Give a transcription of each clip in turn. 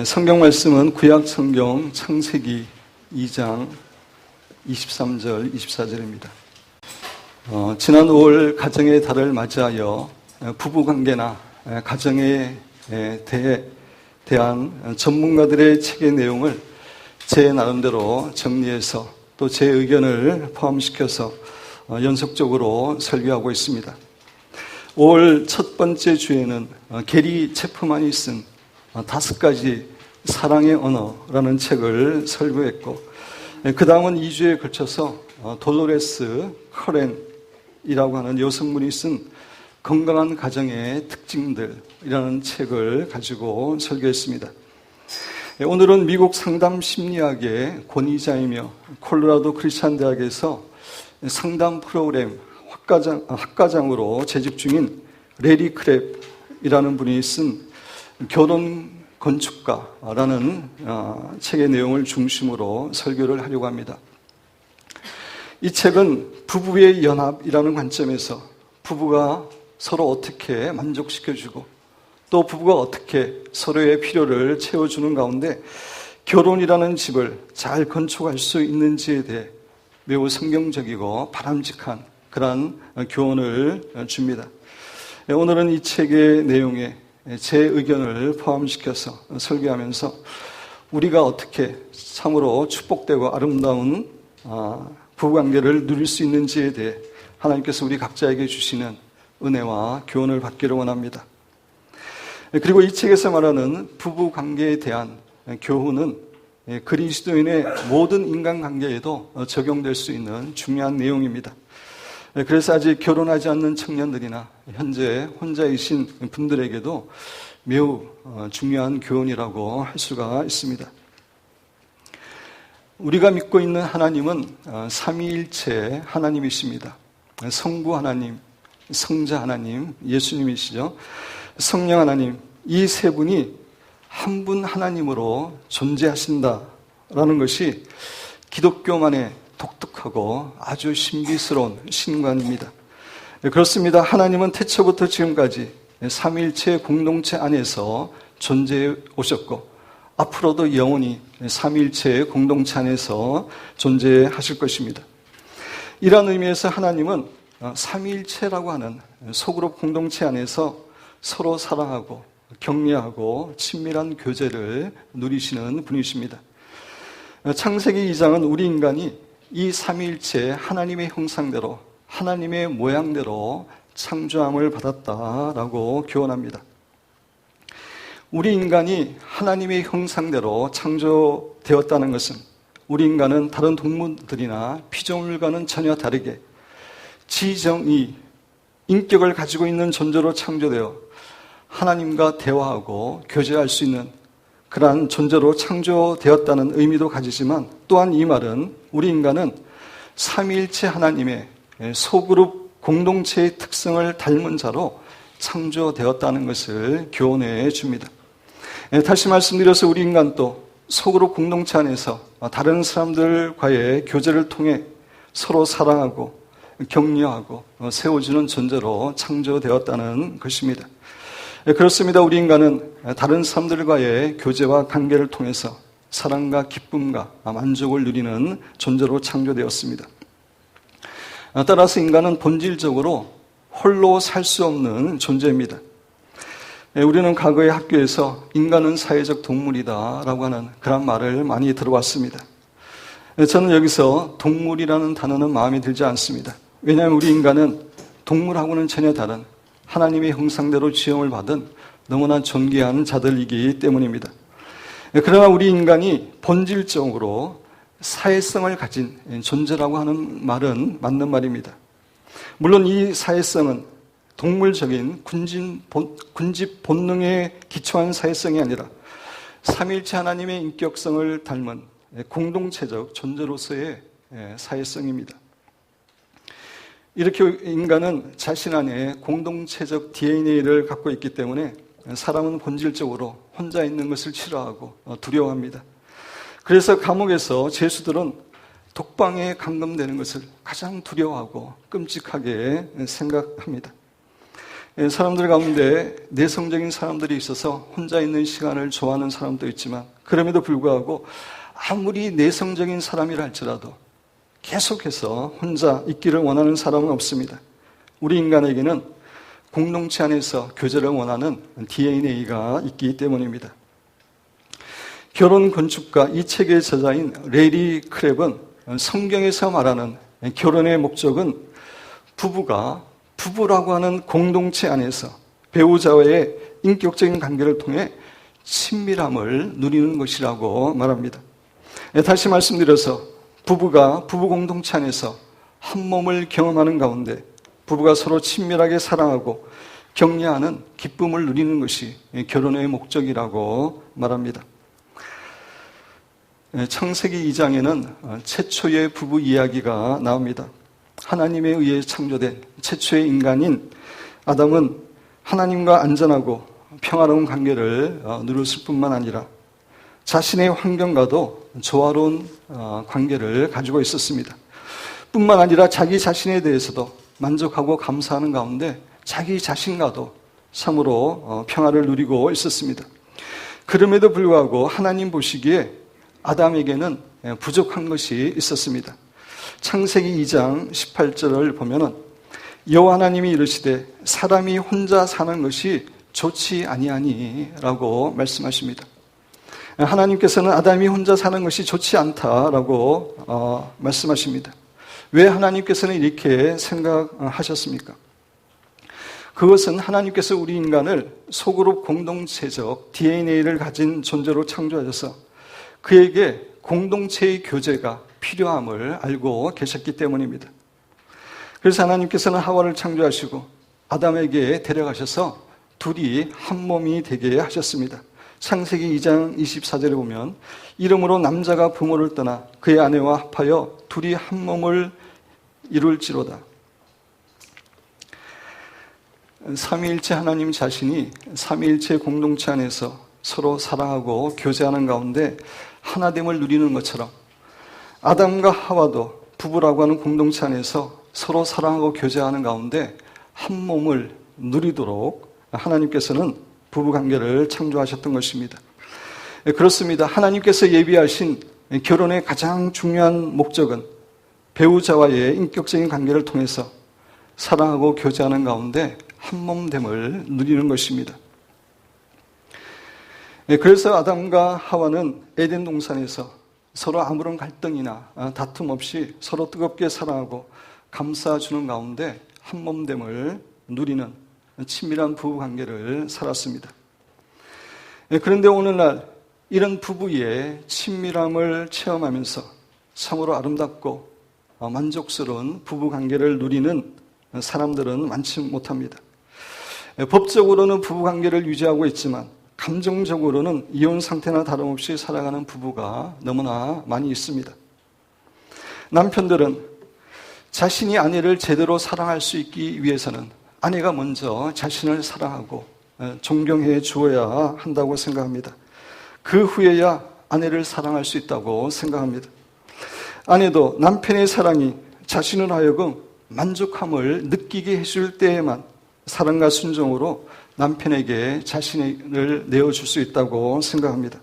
성경 말씀은 구약 성경 창세기 2장 23절, 24절입니다. 지난 5월 가정의 달을 맞이하여 부부관계나 가정에 대한 전문가들의 책의 내용을 제 나름대로 정리해서 또 제 의견을 포함시켜서 연속적으로 설교하고 있습니다. 5월 첫 번째 주에는 게리 체프만이 쓴 5가지 사랑의 언어라는 책을 설교했고, 그 다음은 2주에 걸쳐서 돌로레스 커렌이라고 하는 여성분이 쓴 건강한 가정의 특징들이라는 책을 가지고 설교했습니다. 오늘은 미국 상담 심리학의 권위자이며 콜로라도 크리스찬 대학에서 상담 프로그램 학과장으로 재직 중인 레리 크랩이라는 분이 쓴 결혼 건축가라는 책의 내용을 중심으로 설교를 하려고 합니다. 이 책은 부부의 연합이라는 관점에서 부부가 서로 어떻게 만족시켜주고 또 부부가 어떻게 서로의 필요를 채워주는 가운데 결혼이라는 집을 잘 건축할 수 있는지에 대해 매우 성경적이고 바람직한 그러한 교훈을 줍니다. 오늘은 이 책의 내용에 제 의견을 포함시켜서 설교하면서 우리가 어떻게 참으로 축복되고 아름다운 부부관계를 누릴 수 있는지에 대해 하나님께서 우리 각자에게 주시는 은혜와 교훈을 받기를 원합니다. 그리고 이 책에서 말하는 부부관계에 대한 교훈은 그리스도인의 모든 인간관계에도 적용될 수 있는 중요한 내용입니다. 그래서 아직 결혼하지 않는 청년들이나 현재 혼자이신 분들에게도 매우 중요한 교훈이라고 할 수가 있습니다. 우리가 믿고 있는 하나님은 삼위일체 하나님이십니다. 성부 하나님, 성자 하나님, 예수님이시죠. 성령 하나님, 이 세 분이 한 분 하나님으로 존재하신다라는 것이 기독교만의 독특하고 아주 신비스러운 신관입니다. 그렇습니다. 하나님은 태초부터 지금까지 삼위일체 공동체 안에서 존재해 오셨고 앞으로도 영원히 삼위일체 공동체 안에서 존재하실 것입니다. 이런 의미에서 하나님은 삼위일체라고 하는 소그룹 공동체 안에서 서로 사랑하고 격려하고 친밀한 교제를 누리시는 분이십니다. 창세기 2장은 우리 인간이 이 삼위일체 하나님의 형상대로 하나님의 모양대로 창조함을 받았다라고 교언합니다. 우리 인간이 하나님의 형상대로 창조되었다는 것은 우리 인간은 다른 동물들이나 피조물과는 전혀 다르게 지정의, 인격을 가지고 있는 존재로 창조되어 하나님과 대화하고 교제할 수 있는 그러한 존재로 창조되었다는 의미도 가지지만 또한 이 말은 우리 인간은 삼위일체 하나님의 소그룹 공동체의 특성을 닮은 자로 창조되었다는 것을 교훈해 줍니다. 다시 말씀드려서 우리 인간도 소그룹 공동체 안에서 다른 사람들과의 교제를 통해 서로 사랑하고 격려하고 세워주는 존재로 창조되었다는 것입니다. 그렇습니다. 우리 인간은 다른 사람들과의 교제와 관계를 통해서 사랑과 기쁨과 만족을 누리는 존재로 창조되었습니다. 따라서 인간은 본질적으로 홀로 살 수 없는 존재입니다. 우리는 과거의 학교에서 인간은 사회적 동물이다라고 하는 그런 말을 많이 들어왔습니다. 저는 여기서 동물이라는 단어는 마음에 들지 않습니다. 왜냐하면 우리 인간은 동물하고는 전혀 다른 하나님의 형상대로 지음을 받은 너무나 존귀한 자들이기 때문입니다. 그러나 우리 인간이 본질적으로 사회성을 가진 존재라고 하는 말은 맞는 말입니다. 물론 이 사회성은 동물적인 군집 본능에 기초한 사회성이 아니라 삼위일체 하나님의 인격성을 닮은 공동체적 존재로서의 사회성입니다. 이렇게 인간은 자신 안에 공동체적 DNA를 갖고 있기 때문에 사람은 본질적으로 혼자 있는 것을 싫어하고 두려워합니다. 그래서 감옥에서 죄수들은 독방에 감금되는 것을 가장 두려워하고 끔찍하게 생각합니다. 사람들 가운데 내성적인 사람들이 있어서 혼자 있는 시간을 좋아하는 사람도 있지만, 그럼에도 불구하고 아무리 내성적인 사람이라 할지라도 계속해서 혼자 있기를 원하는 사람은 없습니다. 우리 인간에게는 공동체 안에서 교제를 원하는 DNA가 있기 때문입니다. 결혼 건축가 이 책의 저자인 레리 크랩은 성경에서 말하는 결혼의 목적은 부부가 부부라고 하는 공동체 안에서 배우자와의 인격적인 관계를 통해 친밀함을 누리는 것이라고 말합니다. 다시 말씀드려서 부부가 부부 공동체 안에서 한 몸을 경험하는 가운데 부부가 서로 친밀하게 사랑하고 격려하는 기쁨을 누리는 것이 결혼의 목적이라고 말합니다. 창세기 2장에는 최초의 부부 이야기가 나옵니다. 하나님에 의해 창조된 최초의 인간인 아담은 하나님과 안전하고 평화로운 관계를 누렸을 뿐만 아니라 자신의 환경과도 조화로운 관계를 가지고 있었습니다. 뿐만 아니라 자기 자신에 대해서도 만족하고 감사하는 가운데 자기 자신과도 참으로 평화를 누리고 있었습니다. 그럼에도 불구하고 하나님 보시기에 아담에게는 부족한 것이 있었습니다. 창세기 2장 18절을 보면은 여호와 하나님이 이르시되 사람이 혼자 사는 것이 좋지 아니하니라고 말씀하십니다. 하나님께서는 아담이 혼자 사는 것이 좋지 않다라고 말씀하십니다. 왜 하나님께서는 이렇게 생각하셨습니까? 그것은 하나님께서 우리 인간을 소그룹 공동체적 DNA를 가진 존재로 창조하셔서 그에게 공동체의 교제가 필요함을 알고 계셨기 때문입니다. 그래서 하나님께서는 하와를 창조하시고 아담에게 데려가셔서 둘이 한 몸이 되게 하셨습니다. 창세기 2장 24절에 보면 이름으로 남자가 부모를 떠나 그의 아내와 합하여 둘이 한 몸을 이룰지로다. 삼위일체 하나님 자신이 삼위일체 공동체 안에서 서로 사랑하고 교제하는 가운데 하나됨을 누리는 것처럼 아담과 하와도 부부라고 하는 공동체 안에서 서로 사랑하고 교제하는 가운데 한 몸을 누리도록 하나님께서는 부부관계를 창조하셨던 것입니다. 그렇습니다. 하나님께서 예비하신 결혼의 가장 중요한 목적은 배우자와의 인격적인 관계를 통해서 사랑하고 교제하는 가운데 한 몸됨을 누리는 것입니다. 그래서 아담과 하와는 에덴 동산에서 서로 아무런 갈등이나 다툼 없이 서로 뜨겁게 사랑하고 감싸주는 가운데 한 몸됨을 누리는 친밀한 부부관계를 살았습니다. 그런데 오늘날 이런 부부의 친밀함을 체험하면서 참으로 아름답고 만족스러운 부부관계를 누리는 사람들은 많지 못합니다. 법적으로는 부부관계를 유지하고 있지만 감정적으로는 이혼 상태나 다름없이 살아가는 부부가 너무나 많이 있습니다. 남편들은 자신이 아내를 제대로 사랑할 수 있기 위해서는 아내가 먼저 자신을 사랑하고 존경해 주어야 한다고 생각합니다. 그 후에야 아내를 사랑할 수 있다고 생각합니다. 아내도 남편의 사랑이 자신을 하여금 만족함을 느끼게 해줄 때에만 사랑과 순종으로 남편에게 자신을 내어줄 수 있다고 생각합니다.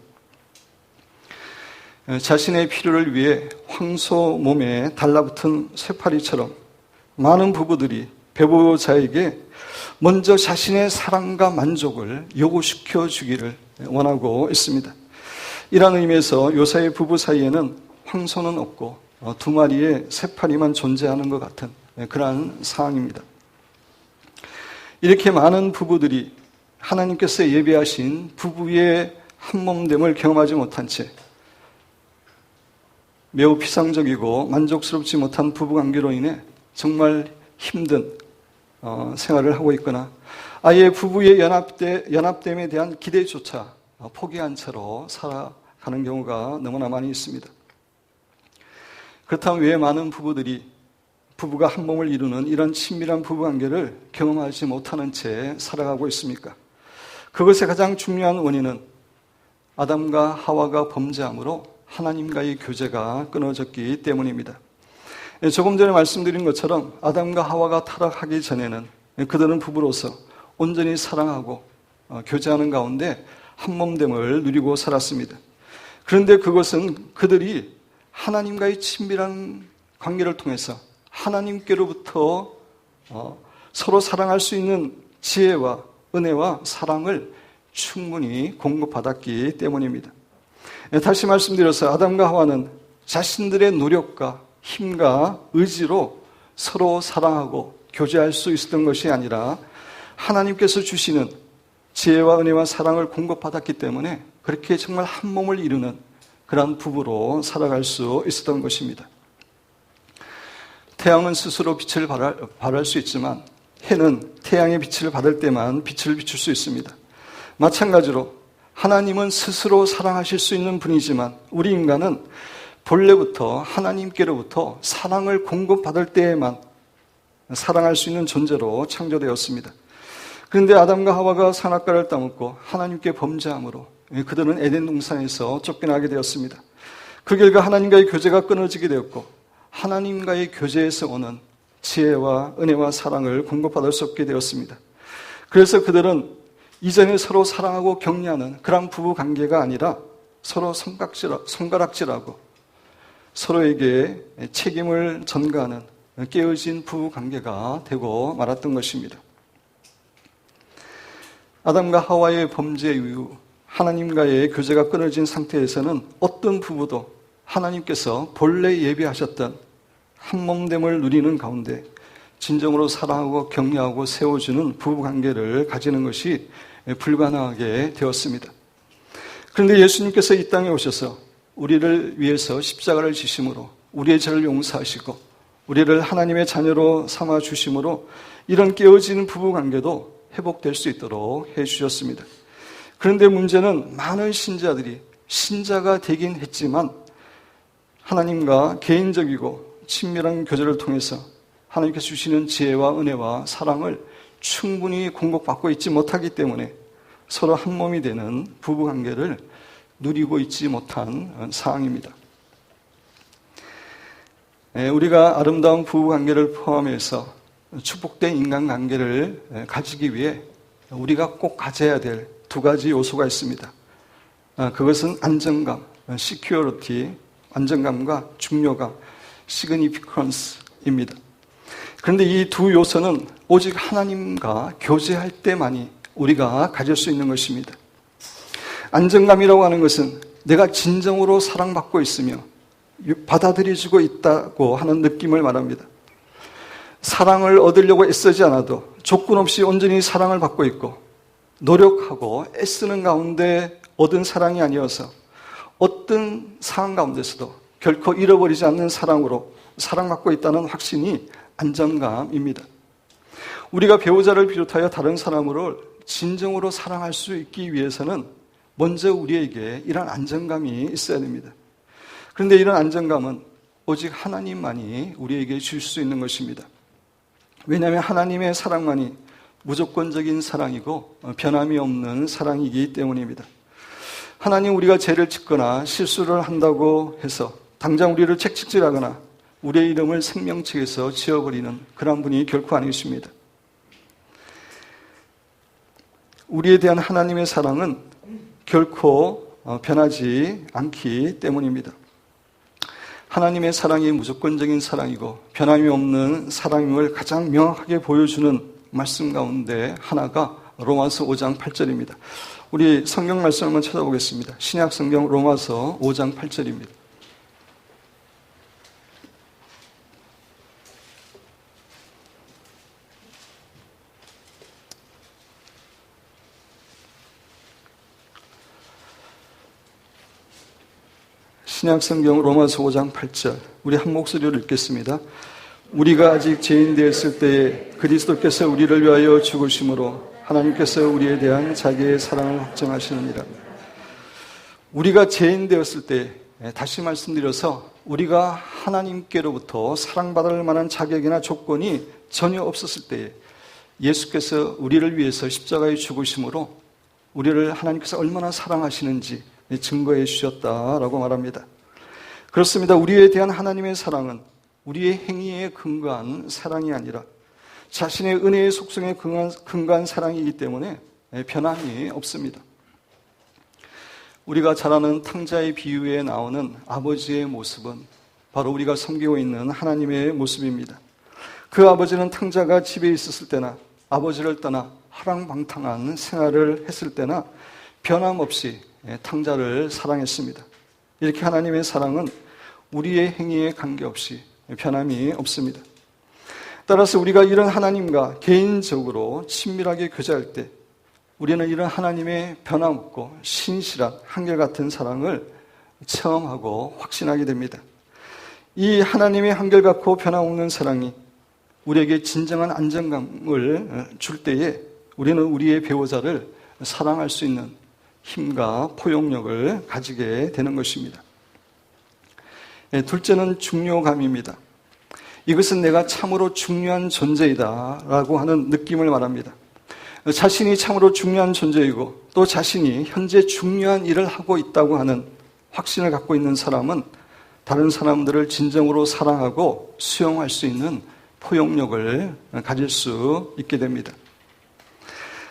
자신의 필요를 위해 황소 몸에 달라붙은 쇠파리처럼 많은 부부들이 배우자에게 먼저 자신의 사랑과 만족을 요구시켜 주기를 원하고 있습니다. 이런 의미에서 요사이 부부 사이에는 황소는 없고 두 마리의 쇠파리만 존재하는 것 같은 그러한 상황입니다. 이렇게 많은 부부들이 하나님께서 예비하신 부부의 한몸됨을 경험하지 못한 채 매우 피상적이고 만족스럽지 못한 부부관계로 인해 정말 힘든 생활을 하고 있거나 아예 부부의 연합됨에 대한 기대조차 포기한 채로 살아가는 경우가 너무나 많이 있습니다. 그렇다면 왜 많은 부부들이 부부가 한 몸을 이루는 이런 친밀한 부부관계를 경험하지 못하는 채 살아가고 있습니까? 그것의 가장 중요한 원인은 아담과 하와가 범죄함으로 하나님과의 교제가 끊어졌기 때문입니다. 조금 전에 말씀드린 것처럼 아담과 하와가 타락하기 전에는 그들은 부부로서 온전히 사랑하고 교제하는 가운데 한몸됨을 누리고 살았습니다. 그런데 그것은 그들이 하나님과의 친밀한 관계를 통해서 하나님께로부터 서로 사랑할 수 있는 지혜와 은혜와 사랑을 충분히 공급받았기 때문입니다. 다시 말씀드려서 아담과 하와는 자신들의 노력과 힘과 의지로 서로 사랑하고 교제할 수 있었던 것이 아니라 하나님께서 주시는 지혜와 은혜와 사랑을 공급받았기 때문에 그렇게 정말 한 몸을 이루는 그런 부부로 살아갈 수 있었던 것입니다. 태양은 스스로 빛을 발할 수 있지만 해는 태양의 빛을 받을 때만 빛을 비출 수 있습니다. 마찬가지로 하나님은 스스로 사랑하실 수 있는 분이지만 우리 인간은 본래부터 하나님께로부터 사랑을 공급받을 때에만 사랑할 수 있는 존재로 창조되었습니다. 그런데 아담과 하와가 선악과를 따먹고 하나님께 범죄함으로 그들은 에덴 동산에서 쫓겨나게 되었습니다. 그 결과 하나님과의 교제가 끊어지게 되었고 하나님과의 교제에서 오는 지혜와 은혜와 사랑을 공급받을 수 없게 되었습니다. 그래서 그들은 이전에 서로 사랑하고 격려하는 그런 부부 관계가 아니라 서로 손가락질하고 서로에게 책임을 전가하는 깨어진 부부 관계가 되고 말았던 것입니다. 아담과 하와의 범죄 이후 하나님과의 교제가 끊어진 상태에서는 어떤 부부도 하나님께서 본래 예비하셨던 한몸됨을 누리는 가운데 진정으로 사랑하고 격려하고 세워주는 부부관계를 가지는 것이 불가능하게 되었습니다. 그런데 예수님께서 이 땅에 오셔서 우리를 위해서 십자가를 지심으로 우리의 죄를 용서하시고 우리를 하나님의 자녀로 삼아 주심으로 이런 깨어진 부부관계도 회복될 수 있도록 해주셨습니다. 그런데 문제는 많은 신자들이 신자가 되긴 했지만 하나님과 개인적이고 친밀한 교제를 통해서 하나님께서 주시는 지혜와 은혜와 사랑을 충분히 공급받고 있지 못하기 때문에 서로 한 몸이 되는 부부관계를 누리고 있지 못한 상황입니다. 우리가 아름다운 부부관계를 포함해서 축복된 인간관계를 가지기 위해 우리가 꼭 가져야 될 두 가지 요소가 있습니다. 그것은 안정감, security, 안정감과 중요감, significance입니다. 그런데 이 두 요소는 오직 하나님과 교제할 때만이 우리가 가질 수 있는 것입니다. 안정감이라고 하는 것은 내가 진정으로 사랑받고 있으며 받아들여지고 있다고 하는 느낌을 말합니다. 사랑을 얻으려고 애쓰지 않아도 조건 없이 온전히 사랑을 받고 있고 노력하고 애쓰는 가운데 얻은 사랑이 아니어서 어떤 상황 가운데서도 결코 잃어버리지 않는 사랑으로 사랑받고 있다는 확신이 안정감입니다. 우리가 배우자를 비롯하여 다른 사람을 진정으로 사랑할 수 있기 위해서는 먼저 우리에게 이런 안정감이 있어야 됩니다. 그런데 이런 안정감은 오직 하나님만이 우리에게 줄 수 있는 것입니다. 왜냐하면 하나님의 사랑만이 무조건적인 사랑이고 변함이 없는 사랑이기 때문입니다. 하나님 우리가 죄를 짓거나 실수를 한다고 해서 당장 우리를 책찍질하거나 우리의 이름을 생명책에서 지워버리는 그런 분이 결코 아니십니다. 우리에 대한 하나님의 사랑은 결코 변하지 않기 때문입니다. 하나님의 사랑이 무조건적인 사랑이고 변함이 없는 사랑임을 가장 명확하게 보여주는 말씀 가운데 하나가 로마서 5장 8절입니다. 우리 성경 말씀 한번 찾아보겠습니다. 신약 성경 로마서 5장 8절입니다. 신약 성경 로마서 5장 8절 우리 한 목소리로 읽겠습니다. 우리가 아직 죄인 되었을 때에 그리스도께서 우리를 위하여 죽으심으로 하나님께서 우리에 대한 자기의 사랑을 확정하시느니라. 우리가 죄인 되었을 때 다시 말씀드려서 우리가 하나님께로부터 사랑받을 만한 자격이나 조건이 전혀 없었을 때에 예수께서 우리를 위해서 십자가에 죽으심으로 우리를 하나님께서 얼마나 사랑하시는지 증거해 주셨다라고 말합니다. 그렇습니다. 우리에 대한 하나님의 사랑은 우리의 행위에 근거한 사랑이 아니라 자신의 은혜의 속성에 근거한 사랑이기 때문에 변함이 없습니다. 우리가 잘 아는 탕자의 비유에 나오는 아버지의 모습은 바로 우리가 섬기고 있는 하나님의 모습입니다. 그 아버지는 탕자가 집에 있었을 때나 아버지를 떠나 화랑방탕한 생활을 했을 때나 변함없이 탕자를 사랑했습니다. 이렇게 하나님의 사랑은 우리의 행위에 관계없이 변함이 없습니다. 따라서 우리가 이런 하나님과 개인적으로 친밀하게 교제할 때 우리는 이런 하나님의 변함없고 신실한 한결같은 사랑을 체험하고 확신하게 됩니다. 이 하나님의 한결같고 변함없는 사랑이 우리에게 진정한 안정감을 줄 때에 우리는 우리의 배우자를 사랑할 수 있는 힘과 포용력을 가지게 되는 것입니다. 둘째는 중요감입니다. 이것은 내가 참으로 중요한 존재이다 라고 하는 느낌을 말합니다. 자신이 참으로 중요한 존재이고 또 자신이 현재 중요한 일을 하고 있다고 하는 확신을 갖고 있는 사람은 다른 사람들을 진정으로 사랑하고 수용할 수 있는 포용력을 가질 수 있게 됩니다.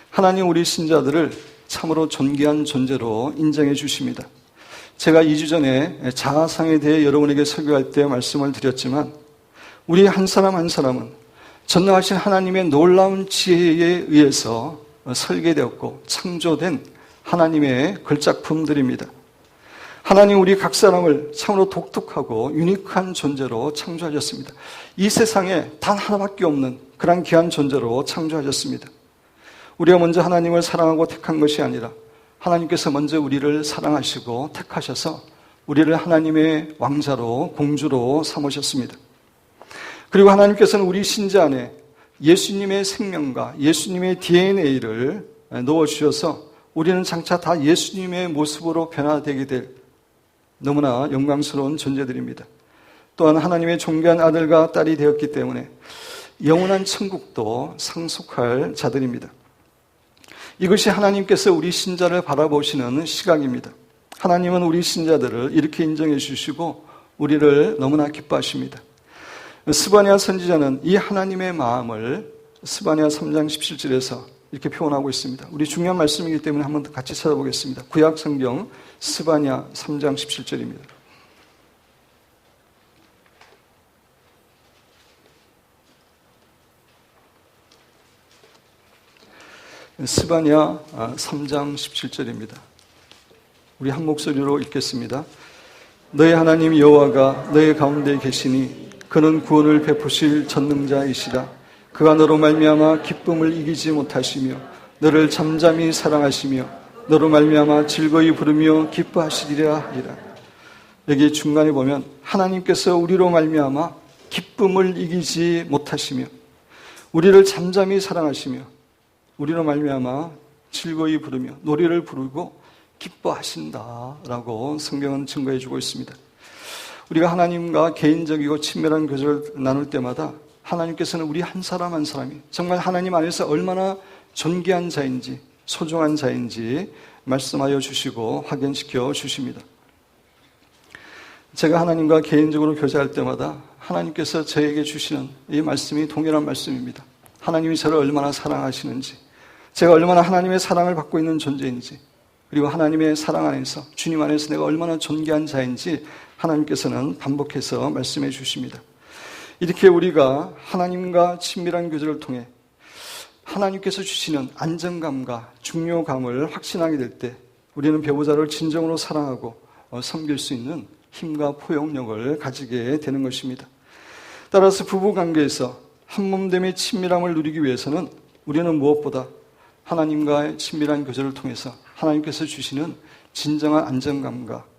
하나님 우리 신자들을 참으로 존귀한 존재로 인정해 주십니다. 제가 2주 전에 자아상에 대해 여러분에게 설교할 때 말씀을 드렸지만 우리 한 사람 한 사람은 전능하신 하나님의 놀라운 지혜에 의해서 설계되었고 창조된 하나님의 걸작품들입니다. 하나님 우리 각 사람을 참으로 독특하고 유니크한 존재로 창조하셨습니다. 이 세상에 단 하나밖에 없는 그런 귀한 존재로 창조하셨습니다. 우리가 먼저 하나님을 사랑하고 택한 것이 아니라 하나님께서 먼저 우리를 사랑하시고 택하셔서 우리를 하나님의 왕자로 공주로 삼으셨습니다. 그리고 하나님께서는 우리 신자 안에 예수님의 생명과 예수님의 DNA를 넣어주셔서 우리는 장차 다 예수님의 모습으로 변화되게 될 너무나 영광스러운 존재들입니다. 또한 하나님의 존귀한 아들과 딸이 되었기 때문에 영원한 천국도 상속할 자들입니다. 이것이 하나님께서 우리 신자를 바라보시는 시각입니다. 하나님은 우리 신자들을 이렇게 인정해 주시고 우리를 너무나 기뻐하십니다. 스바냐 선지자는 이 하나님의 마음을 스바냐 3장 17절에서 이렇게 표현하고 있습니다. 우리 중요한 말씀이기 때문에 한번 같이 찾아보겠습니다. 구약 성경 스바냐 3장 17절입니다. 스바냐 3장 17절입니다. 우리 한 목소리로 읽겠습니다. 너의 하나님 여호와가 너의 가운데 계시니 그는 구원을 베푸실 전능자이시다. 그가 너로 말미암아 기쁨을 이기지 못하시며 너를 잠잠히 사랑하시며 너로 말미암아 즐거이 부르며 기뻐하시리라 하리라. 여기 중간에 보면 하나님께서 우리로 말미암아 기쁨을 이기지 못하시며 우리를 잠잠히 사랑하시며 우리로 말미암아 즐거이 부르며 노래를 부르고 기뻐하신다라고 성경은 증거해 주고 있습니다. 우리가 하나님과 개인적이고 친밀한 교제를 나눌 때마다 하나님께서는 우리 한 사람 한 사람이 정말 하나님 안에서 얼마나 존귀한 자인지 소중한 자인지 말씀하여 주시고 확인시켜 주십니다. 제가 하나님과 개인적으로 교제할 때마다 하나님께서 저에게 주시는 이 말씀이 동일한 말씀입니다. 하나님이 저를 얼마나 사랑하시는지, 제가 얼마나 하나님의 사랑을 받고 있는 존재인지, 그리고 하나님의 사랑 안에서 주님 안에서 내가 얼마나 존귀한 자인지 하나님께서는 반복해서 말씀해 주십니다. 이렇게 우리가 하나님과 친밀한 교제를 통해 하나님께서 주시는 안정감과 중요감을 확신하게 될 때 우리는 배우자를 진정으로 사랑하고 섬길 수 있는 힘과 포용력을 가지게 되는 것입니다. 따라서 부부관계에서 한몸됨의 친밀함을 누리기 위해서는 우리는 무엇보다 하나님과의 친밀한 교제를 통해서 하나님께서 주시는 진정한 안정감과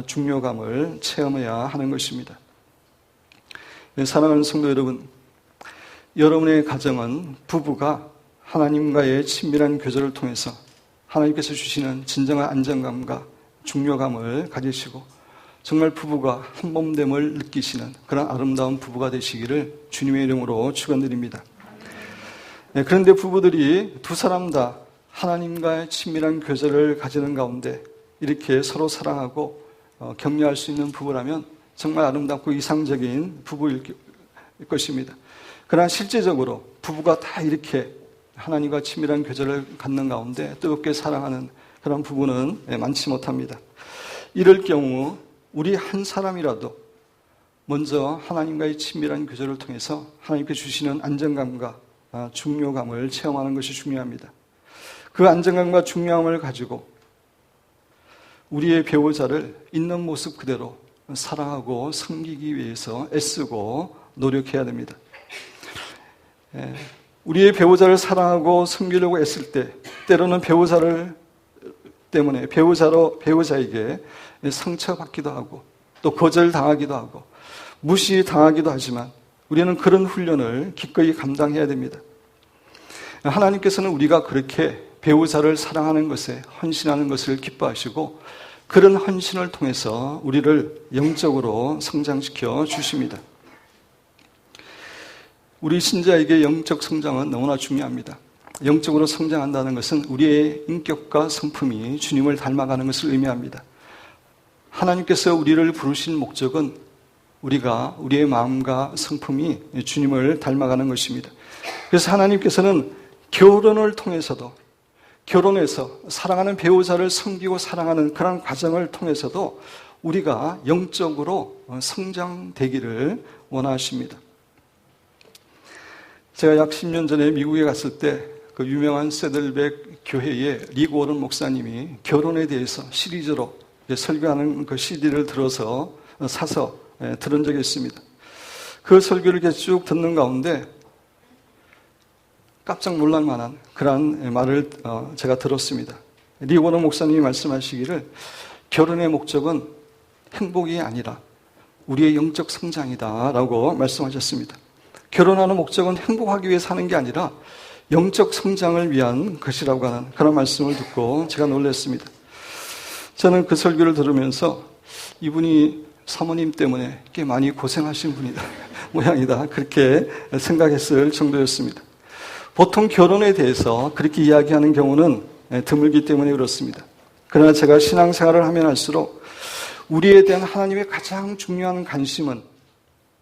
중요감을 체험해야 하는 것입니다. 사랑하는 성도 여러분, 여러분의 가정은 부부가 하나님과의 친밀한 교제를 통해서 하나님께서 주시는 진정한 안정감과 중요감을 가지시고 정말 부부가 한몸됨을 느끼시는 그런 아름다운 부부가 되시기를 주님의 이름으로 축원드립니다. 그런데 부부들이 두 사람 다 하나님과의 친밀한 교제를 가지는 가운데 이렇게 서로 사랑하고 격려할 수 있는 부부라면 정말 아름답고 이상적인 부부일 것입니다. 그러나 실제적으로 부부가 다 이렇게 하나님과 친밀한 교제를 갖는 가운데 뜨겁게 사랑하는 그런 부부는 많지 못합니다. 이럴 경우 우리 한 사람이라도 먼저 하나님과의 친밀한 교제를 통해서 하나님께 주시는 안정감과 중요감을 체험하는 것이 중요합니다. 그 안정감과 중요함을 가지고 우리의 배우자를 있는 모습 그대로 사랑하고 섬기기 위해서 애쓰고 노력해야 됩니다. 우리의 배우자를 사랑하고 섬기려고 애쓸 때 때로는 배우자를 때문에 배우자에게 상처받기도 하고 또 거절당하기도 하고 무시당하기도 하지만 우리는 그런 훈련을 기꺼이 감당해야 됩니다. 하나님께서는 우리가 그렇게 배우자를 사랑하는 것에 헌신하는 것을 기뻐하시고 그런 헌신을 통해서 우리를 영적으로 성장시켜 주십니다. 우리 신자에게 영적 성장은 너무나 중요합니다. 영적으로 성장한다는 것은 우리의 인격과 성품이 주님을 닮아가는 것을 의미합니다. 하나님께서 우리를 부르신 목적은 우리가 우리의 마음과 성품이 주님을 닮아가는 것입니다. 그래서 하나님께서는 결혼을 통해서도 결혼해서 사랑하는 배우자를 섬기고 사랑하는 그런 과정을 통해서도 우리가 영적으로 성장되기를 원하십니다. 제가 약 10년 전에 미국에 갔을 때 그 유명한 세들백 교회의 리그 워런 목사님이 결혼에 대해서 시리즈로 설교하는 그 CD를 사서 들은 적이 있습니다. 그 설교를 이렇게 쭉 듣는 가운데 깜짝 놀랄 만한 그런 말을 제가 들었습니다. 리그 워런 목사님이 말씀하시기를 결혼의 목적은 행복이 아니라 우리의 영적 성장이다 라고 말씀하셨습니다. 결혼하는 목적은 행복하기 위해 사는 게 아니라 영적 성장을 위한 것이라고 하는 그런 말씀을 듣고 제가 놀랐습니다. 저는 그 설교를 들으면서 이분이 사모님 때문에 꽤 많이 고생하신 분이다 모양이다 그렇게 생각했을 정도였습니다. 보통 결혼에 대해서 그렇게 이야기하는 경우는 드물기 때문에 그렇습니다. 그러나 제가 신앙생활을 하면 할수록 우리에 대한 하나님의 가장 중요한 관심은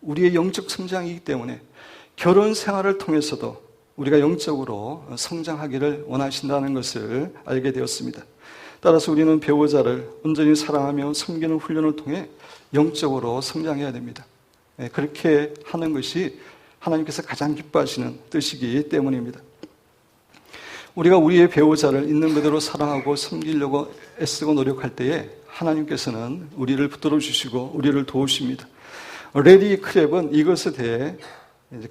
우리의 영적 성장이기 때문에 결혼 생활을 통해서도 우리가 영적으로 성장하기를 원하신다는 것을 알게 되었습니다. 따라서 우리는 배우자를 온전히 사랑하며 섬기는 훈련을 통해 영적으로 성장해야 됩니다. 그렇게 하는 것이 하나님께서 가장 기뻐하시는 뜻이기 때문입니다. 우리가 우리의 배우자를 있는 그대로 사랑하고 섬기려고 애쓰고 노력할 때에 하나님께서는 우리를 붙들어 주시고 우리를 도우십니다. 레리 크랩은 이것에 대해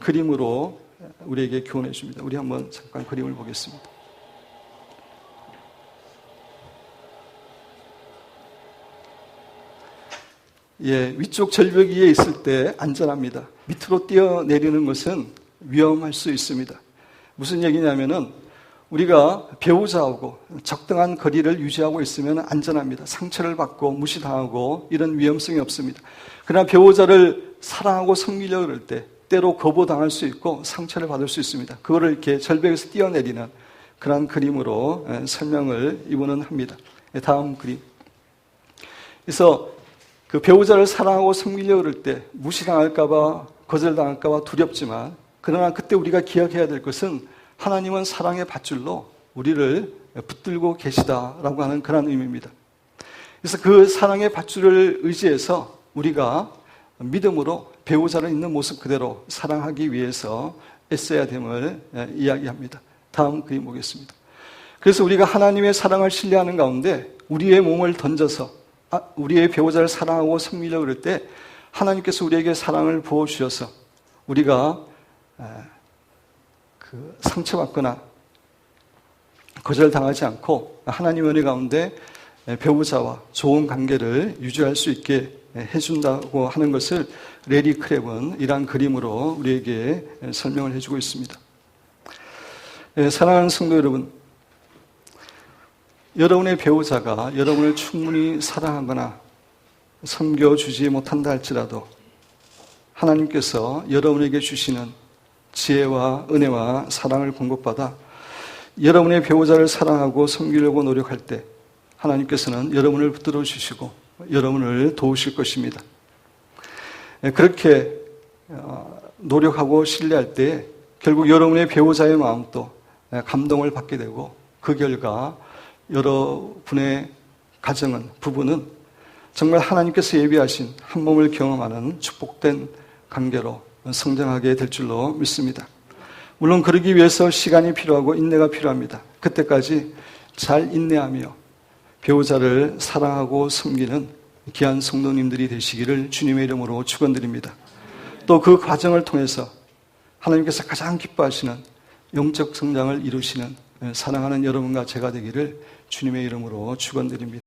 그림으로 우리에게 교훈해 줍니다. 우리 한번 잠깐 그림을 보겠습니다. 위쪽 절벽 위에 있을 때 안전합니다. 밑으로 뛰어내리는 것은 위험할 수 있습니다. 무슨 얘기냐면은 우리가 배우자하고 적당한 거리를 유지하고 있으면 안전합니다. 상처를 받고 무시당하고 이런 위험성이 없습니다. 그러나 배우자를 사랑하고 섬기려고 그럴 때 때로 거부당할 수 있고 상처를 받을 수 있습니다. 그거를 이렇게 절벽에서 뛰어내리는 그런 그림으로 설명을 이분은 합니다. 다음 그림. 그래서 그 배우자를 사랑하고 섬기려고 그럴 때 무시당할까봐 거절당할까봐 두렵지만 그러나 그때 우리가 기억해야 될 것은 하나님은 사랑의 밧줄로 우리를 붙들고 계시다라고 하는 그런 의미입니다. 그래서 그 사랑의 밧줄을 의지해서 우리가 믿음으로 배우자를 있는 모습 그대로 사랑하기 위해서 애써야 됨을 이야기합니다. 다음 그림 보겠습니다. 그래서 우리가 하나님의 사랑을 신뢰하는 가운데 우리의 몸을 던져서 우리의 배우자를 사랑하고 섬기려고 그럴 때 하나님께서 우리에게 사랑을 부어주셔서 우리가 상처받거나 거절당하지 않고 하나님의 은혜 가운데 배우자와 좋은 관계를 유지할 수 있게 해준다고 하는 것을 레리 크랩은 이러한 그림으로 우리에게 설명을 해주고 있습니다. 사랑하는 성도 여러분, 여러분의 배우자가 여러분을 충분히 사랑하거나 섬겨주지 못한다 할지라도 하나님께서 여러분에게 주시는 지혜와 은혜와 사랑을 공급받아 여러분의 배우자를 사랑하고 섬기려고 노력할 때 하나님께서는 여러분을 붙들어 주시고 여러분을 도우실 것입니다. 그렇게 노력하고 신뢰할 때 결국 여러분의 배우자의 마음도 감동을 받게 되고 그 결과 여러분의 가정은, 부부는 정말 하나님께서 예비하신 한 몸을 경험하는 축복된 관계로 성장하게 될 줄로 믿습니다. 물론 그러기 위해서 시간이 필요하고 인내가 필요합니다. 그때까지 잘 인내하며 배우자를 사랑하고 섬기는 귀한 성도님들이 되시기를 주님의 이름으로 축원드립니다. 또 그 과정을 통해서 하나님께서 가장 기뻐하시는 영적 성장을 이루시는 사랑하는 여러분과 제가 되기를 주님의 이름으로 축원드립니다.